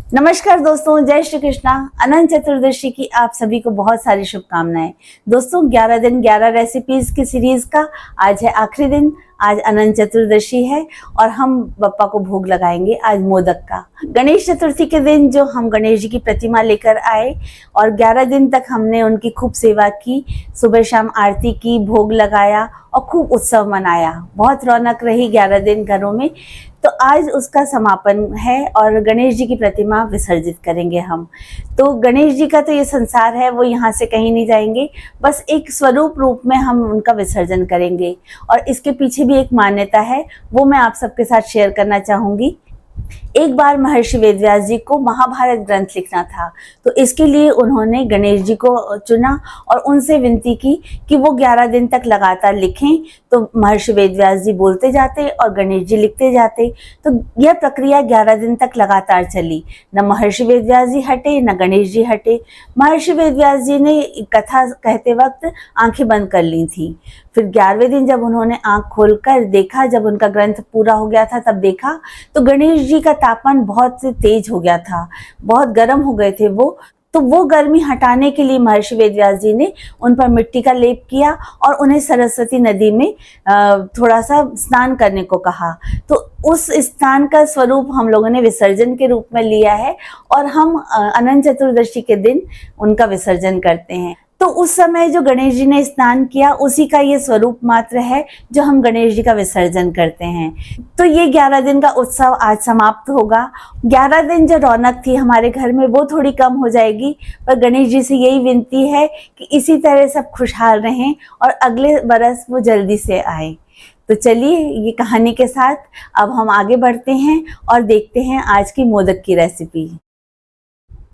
नमस्कार दोस्तों, जय श्री कृष्णा। अनंत चतुर्दशी की आप सभी को बहुत सारी शुभकामनाएं। दोस्तों, 11 दिन 11 रेसिपीज की सीरीज का आज है आखिरी दिन। आज अनंत चतुर्दशी है और हम बप्पा को भोग लगाएंगे आज मोदक का। गणेश चतुर्थी के दिन जो हम गणेश जी की प्रतिमा लेकर आए और 11 दिन तक हमने उनकी खूब सेवा की, सुबह शाम आरती की, भोग लगाया और खूब उत्सव मनाया। बहुत रौनक रही 11 दिन घरों में। तो आज उसका समापन है और गणेश जी की प्रतिमा विसर्जित करेंगे हम। तो गणेश जी का तो ये संसार है, वो यहाँ से कहीं नहीं जाएंगे, बस एक स्वरूप रूप में हम उनका विसर्जन करेंगे। और इसके पीछे भी एक मान्यता है, वो मैं आप सबके साथ शेयर करना चाहूंगी। एक बार महर्षि वेदव्यास जी को महाभारत ग्रंथ लिखना था, तो इसके लिए उन्होंने गणेश जी को चुना और उनसे विनती की कि वो 11 दिन तक लगातार लिखें। तो महर्षि वेदव्यास जी बोलते जाते और गणेश जी लिखते जाते। तो यह प्रक्रिया 11 दिन तक लगातार चली। न महर्षि वेदव्यास जी हटे, न गणेश जी हटे। महर्षि वेदव्यास जी ने कथा कहते वक्त आंखें बंद कर ली थी। फिर 11वें दिन जब उन्होंने आंख खोलकर देखा, जब उनका ग्रंथ पूरा हो गया था, तब देखा तो गणेश जी का तापमान बहुत तेज हो गया था, बहुत गर्म हो गए थे वो। तो वो गर्मी हटाने के लिए महर्षि वेदव्यास जी ने उन पर मिट्टी का लेप किया और उन्हें सरस्वती नदी में थोड़ा सा स्नान करने को कहा। तो उस स्नान का स्वरूप हम लोगों ने विसर्जन के रूप में लिया है और हम अनंत चतुर्दशी के दिन उनका विसर्जन करते हैं। तो उस समय जो गणेश जी ने स्नान किया, उसी का ये स्वरूप मात्र है जो हम गणेश जी का विसर्जन करते हैं। तो ये 11 दिन का उत्सव आज समाप्त होगा। 11 दिन जो रौनक थी हमारे घर में, वो थोड़ी कम हो जाएगी, पर गणेश जी से यही विनती है कि इसी तरह सब खुशहाल रहें और अगले बरस वो जल्दी से आए। तो चलिए, ये कहानी के साथ अब हम आगे बढ़ते हैं और देखते हैं आज की मोदक की रेसिपी।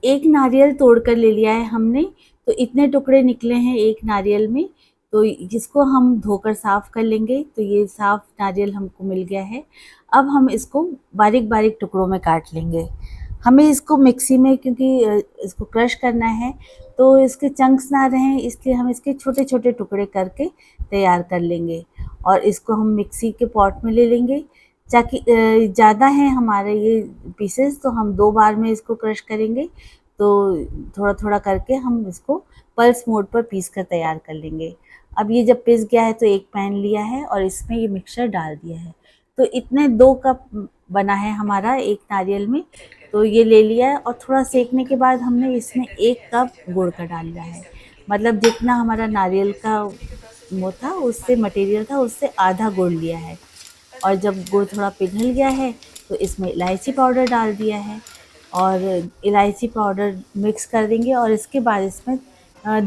एक नारियल तोड़कर ले लिया है हमने। तो इतने टुकड़े निकले हैं एक नारियल में, तो जिसको हम धोकर साफ कर लेंगे। तो ये साफ नारियल हमको मिल गया है। अब हम इसको बारीक बारीक टुकड़ों में काट लेंगे। हमें इसको मिक्सी में, क्योंकि इसको क्रश करना है, तो इसके चंक्स ना रहें, इसलिए हम इसके छोटे छोटे टुकड़े करके तैयार कर लेंगे। और इसको हम मिक्सी के पॉट में ले लेंगे। ताकि ज़्यादा है हमारे ये पीसेस, तो हम 2 बार में इसको क्रश करेंगे। तो थोड़ा थोड़ा करके हम इसको पल्स मोड पर पीस कर तैयार कर लेंगे। अब ये जब पिस गया है तो एक पैन लिया है और इसमें ये मिक्सचर डाल दिया है। तो इतने 2 कप बना है हमारा एक नारियल में। तो ये ले लिया है और थोड़ा सेकने के बाद हमने इसमें 1 कप गुड़ का डाल दिया है। मतलब जितना हमारा नारियल का वो था, उससे मटेरियल था, उससे आधा गुड़ लिया है। और जब गुड़ थोड़ा पिघल गया है तो इसमें इलायची पाउडर डाल दिया है और इलायची पाउडर मिक्स कर देंगे। और इसके बाद इसमें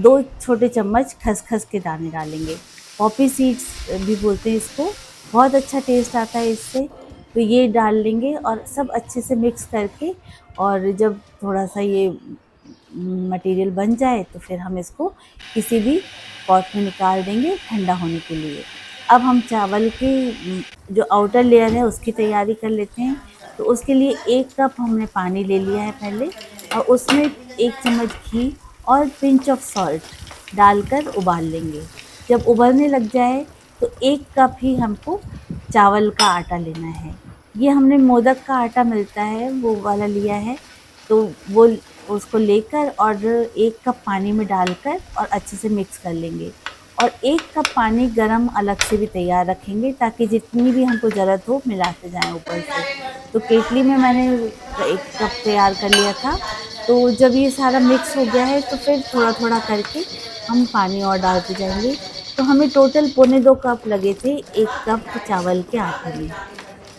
2 छोटे चम्मच खसखस के दाने डालेंगे। पॉपी सीड्स भी बोलते हैं इसको, बहुत अच्छा टेस्ट आता है इससे। तो ये डाल लेंगे और सब अच्छे से मिक्स करके, और जब थोड़ा सा ये मटेरियल बन जाए तो फिर हम इसको किसी भी पॉट में निकाल देंगे ठंडा होने के लिए। अब हम चावल की जो आउटर लेयर है उसकी तैयारी कर लेते हैं। तो उसके लिए 1 कप हमने पानी ले लिया है पहले, और उसमें 1 चम्मच घी और पिंच ऑफ सॉल्ट डालकर उबाल लेंगे। जब उबलने लग जाए तो 1 कप ही हमको चावल का आटा लेना है। ये हमने मोदक का आटा मिलता है, वो वाला लिया है। तो वो उसको लेकर और 1 कप पानी में डालकर और अच्छे से मिक्स कर लेंगे। और 1 कप पानी गरम अलग से भी तैयार रखेंगे, ताकि जितनी भी हमको ज़रूरत हो मिलाते जाएं ऊपर से। तो केतली में मैंने 1 कप तैयार कर लिया था। तो जब ये सारा मिक्स हो गया है तो फिर थोड़ा थोड़ा करके हम पानी और डालते जाएंगे। तो हमें टोटल 2.25 कप लगे थे 1 कप चावल के आटे में।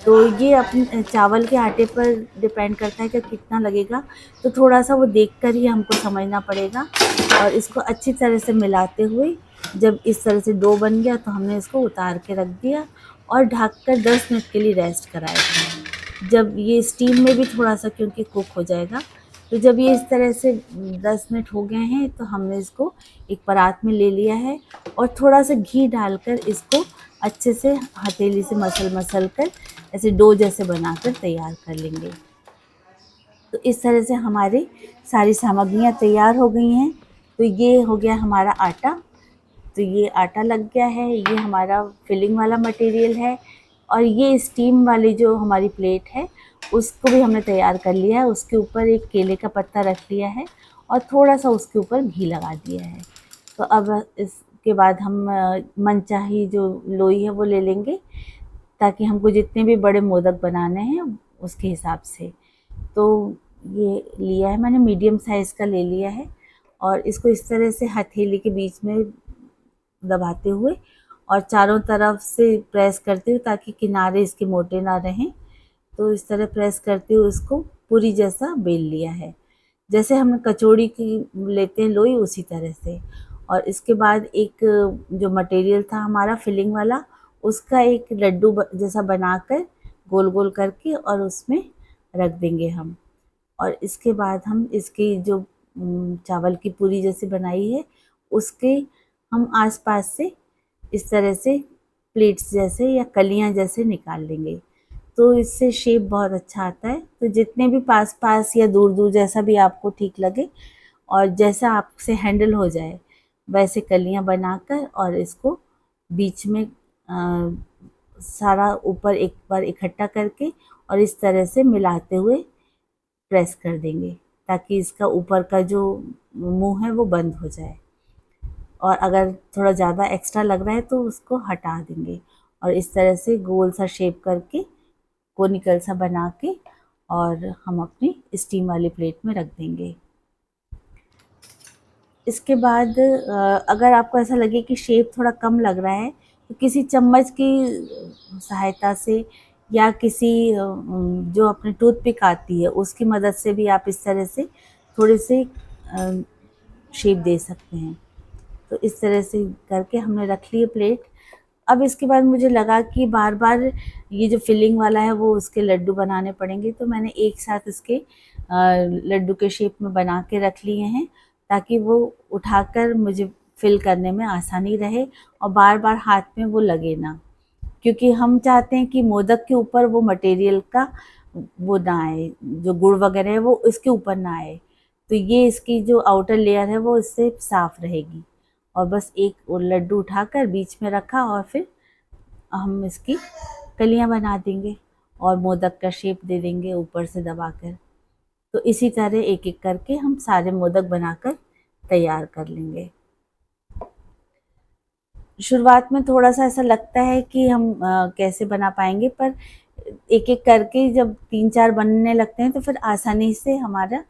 तो ये अपने चावल के आटे पर डिपेंड करता है कि कितना लगेगा। तो थोड़ा सा वो देखकर ही हमको समझना पड़ेगा। और इसको अच्छी तरह से मिलाते हुए जब इस तरह से डो बन गया तो हमने इसको उतार के रख दिया और ढककर 10 मिनट के लिए रेस्ट कराया। जब ये स्टीम में भी थोड़ा सा क्योंकि कुक हो जाएगा, तो जब ये इस तरह से 10 मिनट हो गए हैं तो हमने इसको एक परात में ले लिया है और थोड़ा सा घी डालकर इसको अच्छे से हथेली से मसल कर ऐसे डो जैसे बनाकर तैयार कर लेंगे। तो इस तरह से हमारी सारी सामग्रियां तैयार हो गई हैं। तो ये हो गया हमारा आटा। तो ये आटा लग गया है, ये हमारा फिलिंग वाला मटेरियल है। और ये स्टीम वाली जो हमारी प्लेट है उसको भी हमने तैयार कर लिया है। उसके ऊपर एक केले का पत्ता रख लिया है और थोड़ा सा उसके ऊपर घी लगा दिया है। तो अब इसके बाद हम मनचाही जो लोई है वो ले लेंगे, ताकि हमको जितने भी बड़े मोदक बनाने हैं उसके हिसाब से। तो ये लिया है मैंने, मीडियम साइज़ का ले लिया है और इसको इस तरह से हथेली के बीच में दबाते हुए और चारों तरफ से प्रेस करते हुए, ताकि किनारे इसके मोटे ना रहें। तो इस तरह प्रेस करते हुए इसको पूरी जैसा बेल लिया है, जैसे हम कचौड़ी की लेते हैं लोई, उसी तरह से। और इसके बाद एक जो मटेरियल था हमारा फिलिंग वाला, उसका एक लड्डू जैसा बनाकर गोल गोल करके और उसमें रख देंगे हम। और इसके बाद हम इसकी जो चावल की पूरी जैसे बनाई है उसके हम आसपास से इस तरह से प्लेट्स जैसे या कलियां जैसे निकाल लेंगे। तो इससे शेप बहुत अच्छा आता है। तो जितने भी पास पास या दूर दूर जैसा भी आपको ठीक लगे और जैसा आपसे हैंडल हो जाए वैसे कलियां बनाकर और इसको बीच में सारा ऊपर एक बार इकट्ठा करके और इस तरह से मिलाते हुए प्रेस कर देंगे, ताकि इसका ऊपर का जो मुंह है वो बंद हो जाए। और अगर थोड़ा ज़्यादा एक्स्ट्रा लग रहा है तो उसको हटा देंगे और इस तरह से गोल सा शेप करके कोनिकल सा बना के और हम अपनी स्टीम वाली प्लेट में रख देंगे। इसके बाद अगर आपको ऐसा लगे कि शेप थोड़ा कम लग रहा है तो किसी चम्मच की सहायता से या किसी जो अपने टूथपिक आती है उसकी मदद से भी आप इस तरह से थोड़े से शेप दे सकते हैं। तो इस तरह से करके हमने रख ली प्लेट। अब इसके बाद मुझे लगा कि बार बार ये जो फिलिंग वाला है वो उसके लड्डू बनाने पड़ेंगे, तो मैंने एक साथ इसके लड्डू के शेप में बना के रख लिए हैं, ताकि वो उठाकर मुझे फिल करने में आसानी रहे और बार बार हाथ में वो लगे ना, क्योंकि हम चाहते हैं कि मोदक के ऊपर वो मटेरियल का वो ना आए, जो गुड़ वगैरह है वो इसके ऊपर ना आए। तो ये इसकी जो आउटर लेयर है वो इससे साफ रहेगी। और बस एक लड्डू उठाकर बीच में रखा और फिर हम इसकी कलियां बना देंगे और मोदक का शेप दे देंगे ऊपर से दबाकर। तो इसी तरह एक एक करके हम सारे मोदक बनाकर तैयार कर लेंगे। शुरुआत में थोड़ा सा ऐसा लगता है कि हम कैसे बना पाएंगे, पर एक एक करके जब 3-4 बनने लगते हैं तो फिर आसानी से हमारा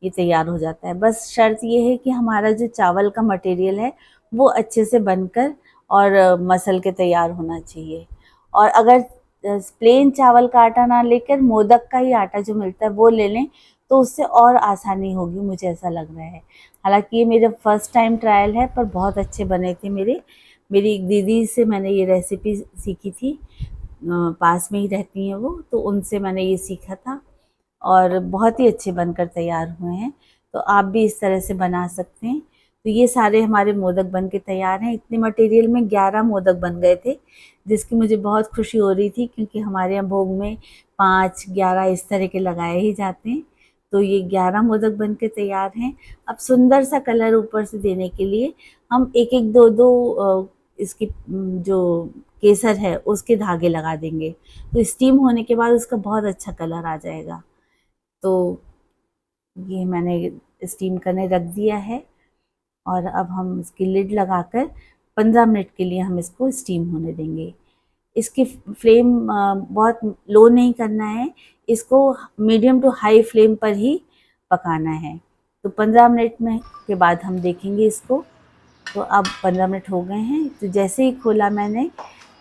ये तैयार हो जाता है। बस शर्त ये है कि हमारा जो चावल का मटेरियल है वो अच्छे से बनकर और मसल के तैयार होना चाहिए। और अगर प्लेन चावल का आटा ना लेकर मोदक का ही आटा जो मिलता है वो ले लें तो उससे और आसानी होगी, मुझे ऐसा लग रहा है। हालांकि ये मेरा फर्स्ट टाइम ट्रायल है, पर बहुत अच्छे बने थे मेरी एक दीदी से मैंने ये रेसिपी सीखी थी, पास में ही रहती हैं वो, तो उनसे मैंने ये सीखा था और बहुत ही अच्छे बनकर तैयार हुए हैं। तो आप भी इस तरह से बना सकते हैं। तो ये सारे हमारे मोदक बन के तैयार हैं। इतने मटेरियल में 11 मोदक बन गए थे, जिसकी मुझे बहुत खुशी हो रही थी, क्योंकि हमारे यहाँ भोग में 5-11 इस तरह के लगाए ही जाते हैं। तो ये 11 मोदक बन के तैयार हैं। अब सुंदर सा कलर ऊपर से देने के लिए हम एक एक दो दो इसकी जो केसर है उसके धागे लगा देंगे, तो स्टीम होने के बाद उसका बहुत अच्छा कलर आ जाएगा। तो ये मैंने स्टीम करने रख दिया है और अब हम इसकी लिड लगाकर 15 मिनट के लिए हम इसको स्टीम होने देंगे। इसकी फ्लेम बहुत लो नहीं करना है, इसको मीडियम टू हाई फ्लेम पर ही पकाना है। तो 15 मिनट में के बाद हम देखेंगे इसको। तो अब 15 मिनट हो गए हैं, तो जैसे ही खोला मैंने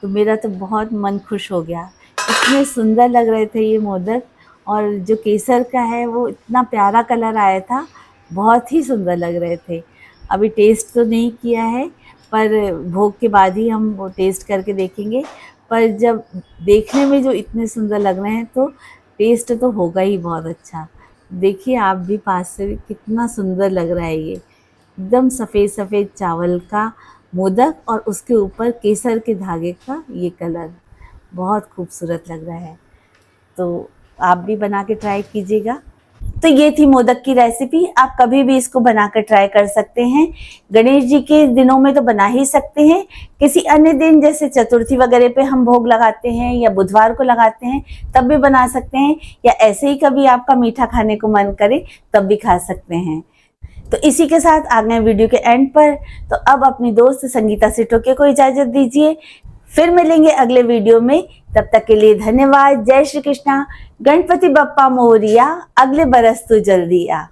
तो मेरा तो बहुत मन खुश हो गया। इतने सुंदर लग रहे थे ये मोदक, और जो केसर का है वो इतना प्यारा कलर आया था, बहुत ही सुंदर लग रहे थे। अभी टेस्ट तो नहीं किया है, पर भोग के बाद ही हम वो टेस्ट करके देखेंगे। पर जब देखने में जो इतने सुंदर लग रहे हैं तो टेस्ट तो होगा ही बहुत अच्छा। देखिए आप भी पास से कितना सुंदर लग रहा है ये, एकदम सफ़ेद सफ़ेद चावल का मोदक और उसके ऊपर केसर के धागे का ये कलर, बहुत खूबसूरत लग रहा है। तो आप भी बना के ट्राई कीजिएगा। तो ये थी मोदक की रेसिपी। आप कभी भी इसको बनाकर ट्राई कर सकते हैं। गणेश जी के दिनों में तो बना ही सकते हैं, किसी अन्य दिन जैसे चतुर्थी वगैरह पे हम भोग लगाते हैं या बुधवार को लगाते हैं तब भी बना सकते हैं, या ऐसे ही कभी आपका मीठा खाने को मन करे तब भी खा सकते हैं। तो इसी के साथ आ गए वीडियो के एंड पर। तो अब अपनी दोस्त संगीता सिटोके को इजाजत दीजिए, फिर मिलेंगे अगले वीडियो में। तब तक के लिए धन्यवाद। जय श्री कृष्णा। गणपति बप्पा मोरिया, अगले बरस तू जल्दी आ।